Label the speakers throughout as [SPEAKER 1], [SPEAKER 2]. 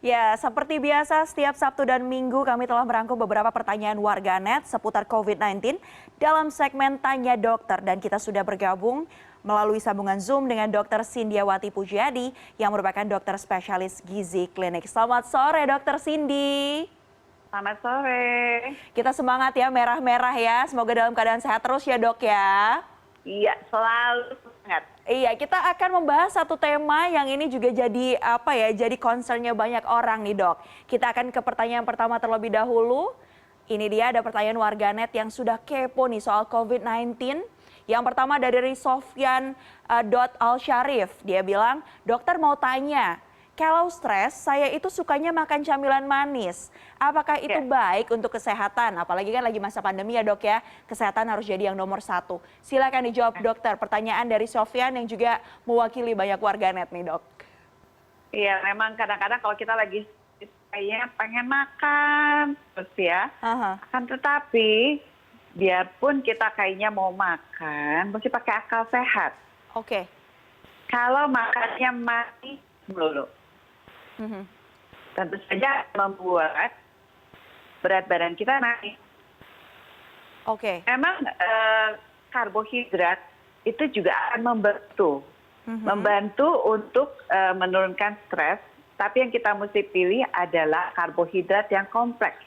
[SPEAKER 1] Ya, seperti biasa setiap Sabtu dan Minggu kami telah merangkum beberapa pertanyaan warganet seputar COVID-19 dalam segmen Tanya Dokter dan kita sudah bergabung melalui sambungan Zoom dengan Dr. Sindiawati Pujiadi yang merupakan dokter spesialis gizi klinik. Selamat sore Dr. Cindy.
[SPEAKER 2] Selamat sore.
[SPEAKER 1] Kita semangat ya, merah-merah ya. Semoga dalam keadaan sehat terus ya dok ya.
[SPEAKER 2] Iya, selalu semangat.
[SPEAKER 1] Iya, kita akan membahas satu tema yang ini juga jadi jadi concernnya banyak orang nih dok. Kita akan ke pertanyaan pertama terlebih dahulu. Ini dia ada pertanyaan warganet yang sudah kepo nih soal COVID-19. Yang pertama dari Sofyan Al Syarif. Dia bilang, dokter mau tanya, kalau stres saya itu sukanya makan camilan manis. Apakah itu baik untuk kesehatan? Apalagi kan lagi masa pandemi ya dok ya. Kesehatan harus jadi yang nomor satu. Silakan dijawab dokter. Pertanyaan dari Sofyan yang juga mewakili banyak warganet nih dok.
[SPEAKER 2] Iya, memang kadang-kadang kalau kita lagi kayaknya pengen makan terus ya. Akan tetapi biarpun kita kayaknya mau makan, mesti pakai akal sehat.
[SPEAKER 1] Oke.
[SPEAKER 2] Kalau makannya manis melulu, tentu saja membuat berat badan kita naik.
[SPEAKER 1] Oke.
[SPEAKER 2] Memang karbohidrat itu juga akan membantu untuk menurunkan stres. Tapi yang kita mesti pilih adalah karbohidrat yang kompleks.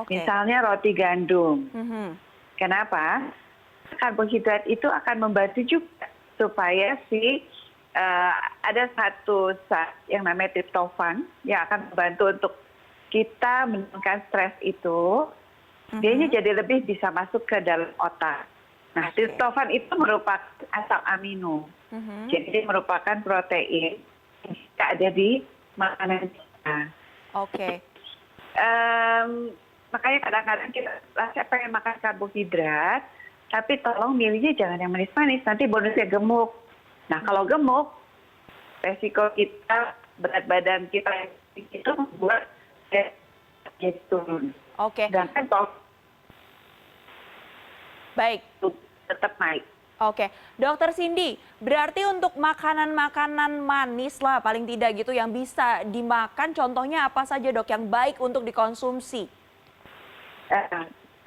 [SPEAKER 2] Misalnya roti gandum. Kenapa? Karbohidrat itu akan membantu juga supaya ada satu zat yang namanya triptofan yang akan membantu untuk kita menurunkan stres itu. Dianya jadi lebih bisa masuk ke dalam otak. Nah, triptofan itu merupakan asam amino. Jadi dia merupakan protein yang ada di makanan kita. Makanya kadang-kadang kita rasa pengen makan karbohidrat, tapi tolong milihnya jangan yang manis-manis, nanti bonusnya gemuk. Nah, kalau gemuk, resiko kita, berat badan kita itu membuat jadi turun. Sedangkan
[SPEAKER 1] baik,
[SPEAKER 2] tetap naik.
[SPEAKER 1] Oke, Dokter Cindy, berarti untuk makanan-makanan manis lah paling tidak gitu yang bisa dimakan, contohnya apa saja dok yang baik untuk dikonsumsi?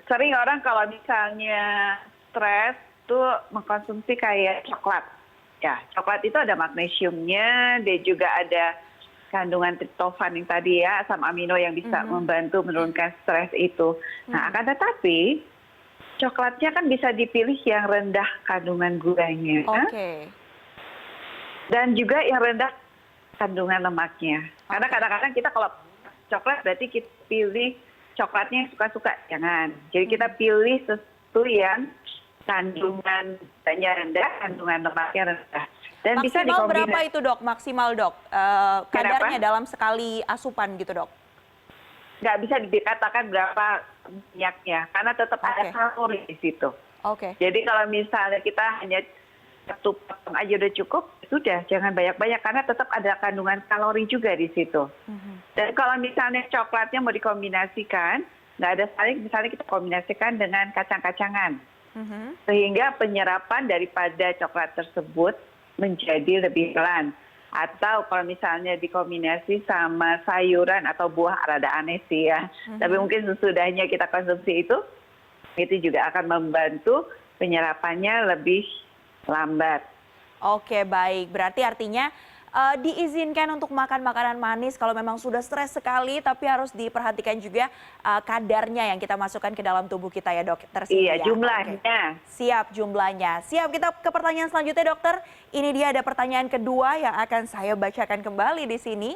[SPEAKER 2] Sering orang kalau misalnya stres tuh mengkonsumsi kayak coklat. Ya, coklat itu ada magnesiumnya, dia juga ada kandungan triptofan yang tadi ya, asam amino yang bisa membantu menurunkan stres itu. Nah, akan tetapi coklatnya kan bisa dipilih yang rendah kandungan gulanya. Dan juga yang rendah kandungan lemaknya. Karena kadang-kadang kita kalau coklat berarti kita pilih coklatnya yang suka-suka. Jangan. Jadi kita pilih sesuatu yang kandungan gulanya rendah, kandungan lemaknya rendah. Dan bisa
[SPEAKER 1] maksimal berapa itu dok? Maksimal dok? Kadarnya dalam sekali asupan gitu dok?
[SPEAKER 2] Nggak bisa dikatakan berapa minyaknya, karena tetap ada kalori di situ. Jadi kalau misalnya kita hanya satu potong aja udah cukup, sudah jangan banyak-banyak karena tetap ada kandungan kalori juga di situ. Dan kalau misalnya coklatnya mau dikombinasikan, nggak ada salahnya misalnya kita kombinasikan dengan kacang-kacangan. Sehingga penyerapan daripada coklat tersebut menjadi lebih pelan. Atau kalau misalnya dikombinasi sama sayuran atau buah, rada aneh sih ya. Tapi mungkin sesudahnya kita konsumsi itu juga akan membantu penyerapannya lebih lambat.
[SPEAKER 1] Oke, baik. Berarti artinya diizinkan untuk makan makanan manis kalau memang sudah stres sekali, tapi harus diperhatikan juga kadarnya yang kita masukkan ke dalam tubuh kita ya dokter.
[SPEAKER 2] Iya, jumlahnya.
[SPEAKER 1] Siap jumlahnya. Siap, kita ke pertanyaan selanjutnya dokter. Ini dia ada pertanyaan kedua yang akan saya bacakan kembali di sini.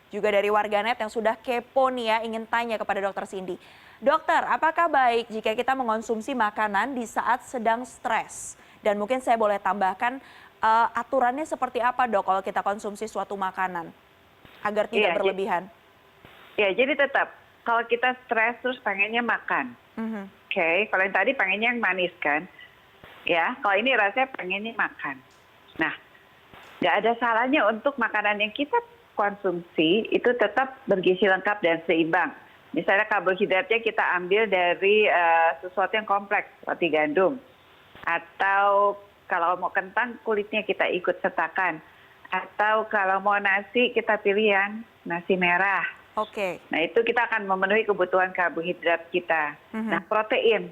[SPEAKER 1] Juga dari warganet yang sudah kepo nih ya, ingin tanya kepada dokter Cindy. Dokter, apakah baik jika kita mengonsumsi makanan di saat sedang stres? Dan mungkin saya boleh tambahkan, aturannya seperti apa dok kalau kita konsumsi suatu makanan agar tidak berlebihan?
[SPEAKER 2] Ya, jadi tetap kalau kita stres terus pengennya makan. Kalau yang tadi pengennya yang manis kan. Ya, kalau ini rasanya pengennya makan. Nah, nggak ada salahnya untuk makanan yang kita konsumsi itu tetap bergizi lengkap dan seimbang. Misalnya karbohidratnya kita ambil dari sesuatu yang kompleks, roti gandum. Atau kalau mau kentang, kulitnya kita ikut sertakan. Atau kalau mau nasi, kita pilih yang nasi merah.
[SPEAKER 1] Oke.
[SPEAKER 2] Nah, itu kita akan memenuhi kebutuhan karbohidrat kita. Nah, protein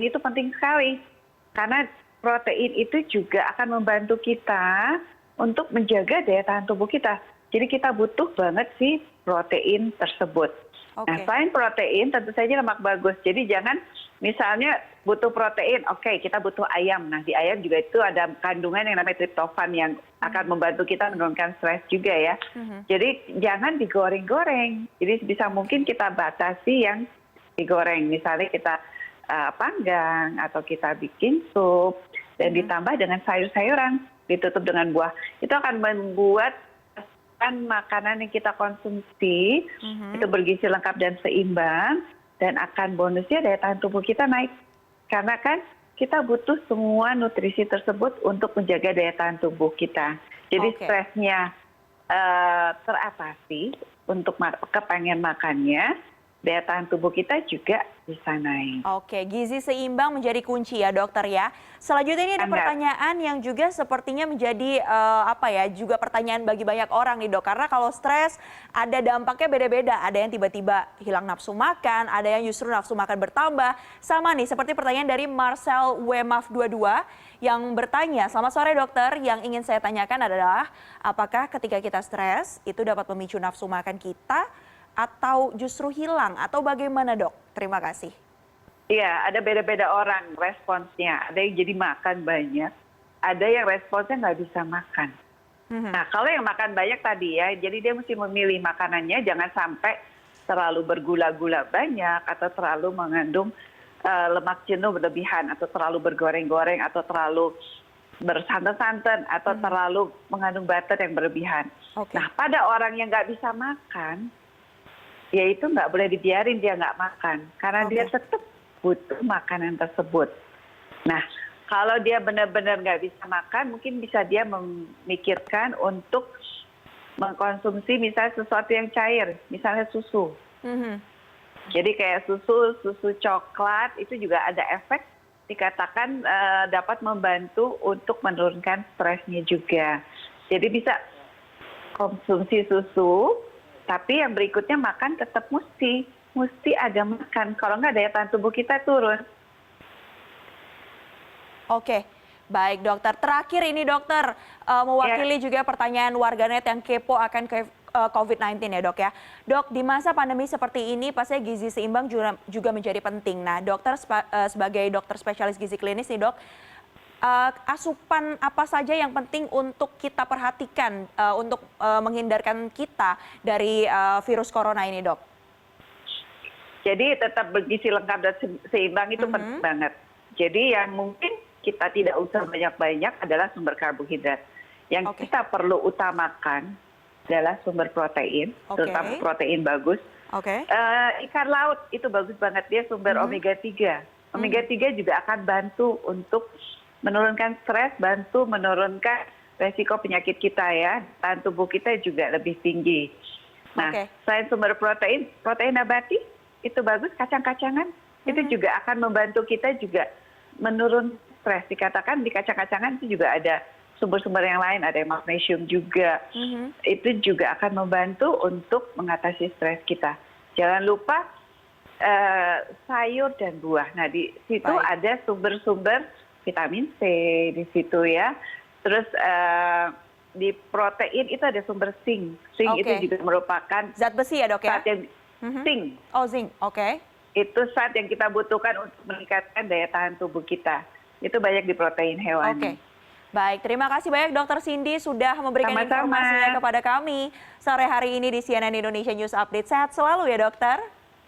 [SPEAKER 2] itu penting sekali karena protein itu juga akan membantu kita untuk menjaga daya tahan tubuh kita. Jadi kita butuh banget sih protein tersebut. Nah, selain protein tentu saja lemak bagus. Jadi jangan misalnya butuh protein, oke, kita butuh ayam. Nah, di ayam juga itu ada kandungan yang namanya triptofan yang akan membantu kita menurunkan stres juga ya. Jadi jangan digoreng-goreng. Jadi bisa mungkin kita batasi yang digoreng. Misalnya kita panggang atau kita bikin sup dan ditambah dengan sayur-sayuran, ditutup dengan buah. Itu akan membuat makanan yang kita konsumsi itu bergizi lengkap dan seimbang dan akan bonusnya daya tahan tubuh kita naik karena kan kita butuh semua nutrisi tersebut untuk menjaga daya tahan tubuh kita. Jadi stresnya teratasi untuk kepengen makannya, daya tahan tubuh kita juga bisa naik.
[SPEAKER 1] Oke, gizi seimbang menjadi kunci ya dokter ya. Selanjutnya ini ada pertanyaan yang juga sepertinya menjadi juga pertanyaan bagi banyak orang nih dok. Karena kalau stres ada dampaknya beda-beda. Ada yang tiba-tiba hilang nafsu makan, ada yang justru nafsu makan bertambah. Sama nih seperti pertanyaan dari Marcel Wemaf 22 yang bertanya, selamat sore dokter, yang ingin saya tanyakan adalah apakah ketika kita stres itu dapat memicu nafsu makan kita atau justru hilang atau bagaimana dok? Terima kasih.
[SPEAKER 2] Iya, ada beda-beda orang responsnya. Ada yang jadi makan banyak, ada yang responsnya nggak bisa makan. Nah, kalau yang makan banyak tadi ya, jadi dia mesti memilih makanannya jangan sampai terlalu bergula-gula banyak atau terlalu mengandung lemak jenuh berlebihan atau terlalu bergoreng-goreng atau terlalu bersantan-santan atau terlalu mengandung butter yang berlebihan. Nah, pada orang yang nggak bisa makan, ya itu nggak boleh dibiarin dia nggak makan karena dia tetap butuh makanan tersebut. Nah, kalau dia benar-benar nggak bisa makan, mungkin bisa dia memikirkan untuk mengkonsumsi misalnya sesuatu yang cair, misalnya susu. Jadi kayak susu coklat itu juga ada efek dikatakan dapat membantu untuk menurunkan stresnya juga. Jadi bisa konsumsi susu. Tapi yang berikutnya makan tetap mesti ada makan. Kalau nggak daya tahan tubuh kita turun.
[SPEAKER 1] Oke, baik dokter. Terakhir ini dokter, mewakili juga pertanyaan warganet yang kepo akan COVID-19 ya dok ya. Dok, di masa pandemi seperti ini pastinya gizi seimbang juga menjadi penting. Nah dokter sebagai dokter spesialis gizi klinis nih dok, asupan apa saja yang penting untuk kita perhatikan untuk menghindarkan kita dari virus corona ini, dok?
[SPEAKER 2] Jadi tetap bergizi lengkap dan seimbang itu penting banget. Jadi yang mungkin kita tidak usah banyak-banyak adalah sumber karbohidrat. Yang kita perlu utamakan adalah sumber protein, terutama protein bagus. Ikan laut itu bagus banget, dia sumber omega 3. Omega 3 juga akan bantu untuk menurunkan stres, bantu menurunkan resiko penyakit kita ya. Tahan tubuh kita juga lebih tinggi. Nah, selain sumber protein nabati itu bagus, kacang-kacangan itu juga akan membantu kita juga menurun stres. Dikatakan di kacang-kacangan itu juga ada sumber-sumber yang lain, ada magnesium juga. Itu juga akan membantu untuk mengatasi stres kita. Jangan lupa sayur dan buah. Nah, di situ ada sumber-sumber vitamin C di situ ya. Terus di protein itu ada sumber zinc. Zinc itu juga merupakan
[SPEAKER 1] zat besi ya dok ya?
[SPEAKER 2] Zinc.
[SPEAKER 1] Oh zinc,
[SPEAKER 2] Itu zat yang kita butuhkan untuk meningkatkan daya tahan tubuh kita. Itu banyak di protein hewani.
[SPEAKER 1] Baik, terima kasih banyak Dr. Cindy sudah memberikan informasinya kepada kami sore hari ini di CNN Indonesia News Update. Sehat selalu ya dokter.